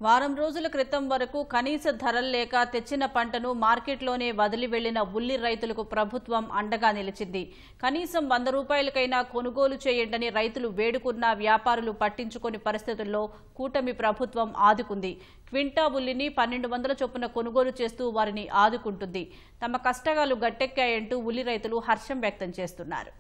వారం రోజుల క్రితం వరకు కనీస ధరలు లేక తెచ్చిన పంటను మార్కెట్లోనే వదిలి వెళ్లిన ఉల్లి రైతులకు ప్రభుత్వం అండగా నిలిచింది. కనీసం 100 రూపాయలకైనా కొనుగోలు చేయండని రైతులు వేడుకున్నా వ్యాపారులు పట్టించుకోని పరిస్థితుల్లో కూటమి ప్రభుత్వం ఆదుకుంది. క్వింటా ఉల్లిని 1200 చొప్పున కొనుగోలు చేస్తూ వారిని ఆదుకుంటుంది. తమ కష్టాలు గట్టెక్కాయంటూ ఉల్లి రైతులు హర్షం వ్యక్తం చేస్తున్నారు.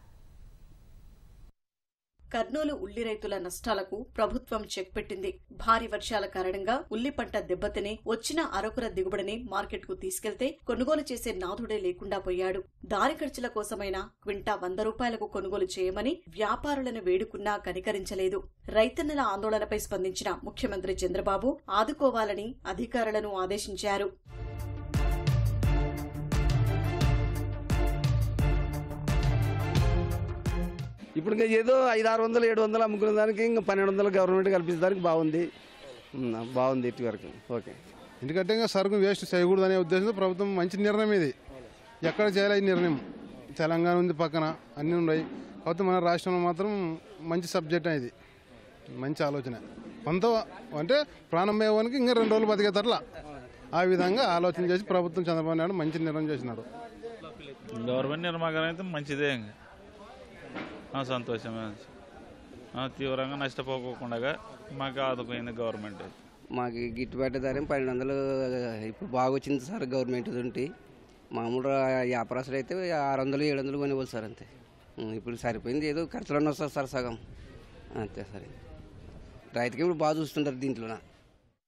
కర్నూలు ఉల్లి రైతుల నష్టాలకు ప్రభుత్వం చెక్ పెట్టింది. భారీ వర్షాల కారణంగా ఉల్లి పంట దెబ్బతిని వచ్చిన అరకుర దిగుబడిని మార్కెట్కు తీసుకెళ్తే కొనుగోలు చేసే నాథుడే లేకుండా పోయాడు. దారి ఖర్చుల కోసమైనా క్వింటా 100 రూపాయలకు కొనుగోలు చేయమని వ్యాపారులను వేడుకున్నా కనికరించలేదు. రైతన్నల ఆందోళనపై స్పందించిన ముఖ్యమంత్రి చంద్రబాబు ఆదుకోవాలని అధికారులను ఆదేశించారు. ఇప్పుడు ఏదో 500, 600, 700 అమ్ముకునే దానికి ఇంకా 1200 గవర్నమెంట్ కల్పించడానికి బాగుంది ఇటు వరకు. ఓకే, ఎందుకంటే ఇంకా సరుకు వేస్ట్ చేయకూడదు అనే ఉద్దేశంతో ప్రభుత్వం మంచి నిర్ణయం ఇది. ఎక్కడ చేయాలి ఈ నిర్ణయం? తెలంగాణ ఉంది, పక్కన అన్నీ ఉన్నాయి. కాకపోతే మన రాష్ట్రంలో మాత్రం మంచి సబ్జెక్ట్ ఇది, మంచి ఆలోచన. కొంత అంటే ప్రాణం పోయేవానికి ఇంకా 2 రోజులు బతికేతట్లా ఆ విధంగా ఆలోచన చేసి ప్రభుత్వం చంద్రబాబు నాయుడు మంచి నిర్ణయం చేసినాడు. గవర్నమెంట్ నిర్మాణం అయితే మంచిదే, సంతోషమే. తీవ్రంగా నష్టపోకుండా మాకు ఆదుకుపోయింది గవర్నమెంట్. మాకు గిట్టుబాటు ధర 1200 ఇప్పుడు బాగా వచ్చింది సార్. గవర్నమెంట్ ఉంటే మామూలు వ్యాపారస్తులు అయితే 600, 700 కొనివ్వాలి సార్, అంతే. ఇప్పుడు సరిపోయింది, ఏదో ఖర్చులన్నీ వస్తుంది సార్ సగం, అంతే సార్. రైతుకి ఇప్పుడు బాగా చూస్తుంటారు దీంట్లో.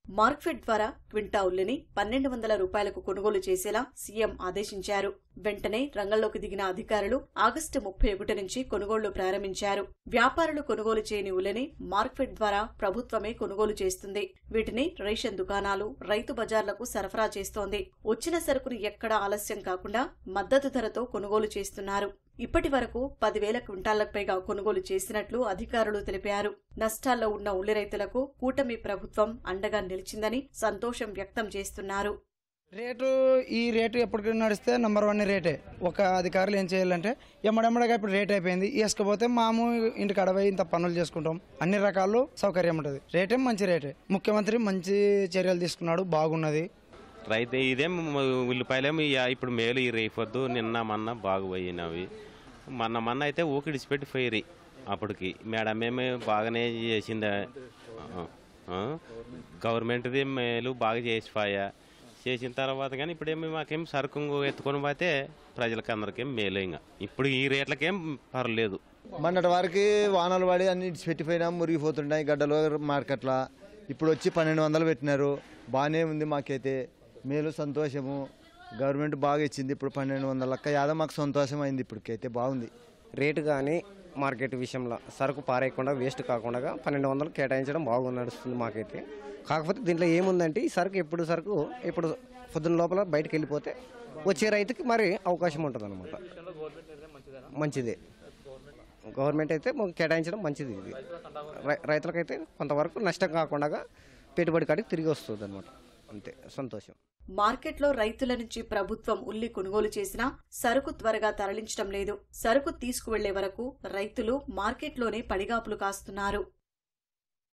మార్క్ఫెడ్ ద్వారా క్వింటా ఉల్లిని 1200 రూపాయలకు కొనుగోలు చేసేలా సీఎం ఆదేశించారు. వెంటనే రంగంలోకి దిగిన అధికారులు ఆగస్టు 31 నుంచి కొనుగోళ్లు ప్రారంభించారు. వ్యాపారులు కొనుగోలు చేయని ఉల్లిని మార్క్ఫెడ్ ద్వారా ప్రభుత్వమే కొనుగోలు చేస్తుంది. వీటిని రేషన్ దుకాణాలు, రైతు బజార్లకు సరఫరా చేస్తోంది. వచ్చిన సరుకును ఎక్కడా ఆలస్యం కాకుండా మద్దతు ధరతో కొనుగోలు చేస్తున్నారు. ఇప్పటి వరకు 10,000 క్వింటాళ్లకు పైగా కొనుగోలు చేసినట్లు అధికారులు తెలిపారు. నష్టాల్లో ఉన్న ఉల్లి రైతులకు కూటమి ప్రభుత్వం అండగా నిలిచిందని సంతోషం వ్యక్తం చేస్తున్నారు. ఈ రేటు ఎప్పటికీ నడిస్తే నంబర్ 1 రేటే. ఒక అధికారులు ఏం చేయాలంటే ఎమ్మడెమ్మడగా ఇప్పుడు రేట్ అయిపోయింది, వేసుకపోతే మాము ఇంటికి అడవై ఇంత పనులు చేసుకుంటాం, అన్ని రకాలు సౌకర్యం ఉంటుంది. రేటే మంచి రేటే. ముఖ్యమంత్రి మంచి చర్యలు తీసుకున్నాడు, బాగున్నది. రైతు ఇదేం ఉల్లిపాయలేమో ఇప్పుడు మేలు ఈ రేపొద్దు నిన్న మొన్న బాగుపోయినవి. మొన్న అయితే ఊకిడిచిపెట్టి పోయి అప్పటికి మేడమేమో బాగానే చేసింది. గవర్నమెంట్ది మేలు బాగా చేసిపోయా. చేసిన తర్వాత కానీ ఇప్పుడేమి మాకేం సరుకు ఎత్తుకొని పోతే ప్రజలకి అందరికేం మేలు. ఇంకా ఇప్పుడు ఈ రేట్లకేం పర్లేదు. మొన్నటి వారికి వానలు పడి అన్ని పెట్టిపోయినా మురిగిపోతున్నాయి గడ్డలో మార్కెట్లో. ఇప్పుడు వచ్చి 1200 పెట్టినారు, బాగానే ఉంది. మాకైతే మేలు, సంతోషము. గవర్నమెంట్ బాగా ఇచ్చింది. ఇప్పుడు 1200 లెక్క యాదో మాకు సంతోషం అయింది. ఇప్పటికైతే బాగుంది రేటు. కానీ మార్కెట్ విషయంలో సరుకు పారేయకుండా వేస్ట్ కాకుండా 1200 కేటాయించడం బాగా నడుస్తుంది మాకైతే. కాకపోతే దీంట్లో ఏముందంటే ఈ సరుకు ఇప్పుడు పొద్దున్న లోపల బయటకు వెళ్ళిపోతే వచ్చే రైతుకి మరి అవకాశం ఉంటుంది అన్నమాట. మంచిదే, గవర్నమెంట్ అయితే కేటాయించడం మంచిది. ఇది రైతులకైతే కొంతవరకు నష్టం కాకుండా పెట్టుబడి కాడికి తిరిగి వస్తుంది అన్నమాట, అంతే. సంతోషం. మార్కెట్లో రైతుల నుంచి ప్రభుత్వం ఉల్లి కొనుగోలు చేసినా సరుకు త్వరగా తరలించడం లేదు. సరుకు తీసుకువెళ్లే వరకు రైతులు మార్కెట్లోనే పడిగాపులు కాస్తున్నారు.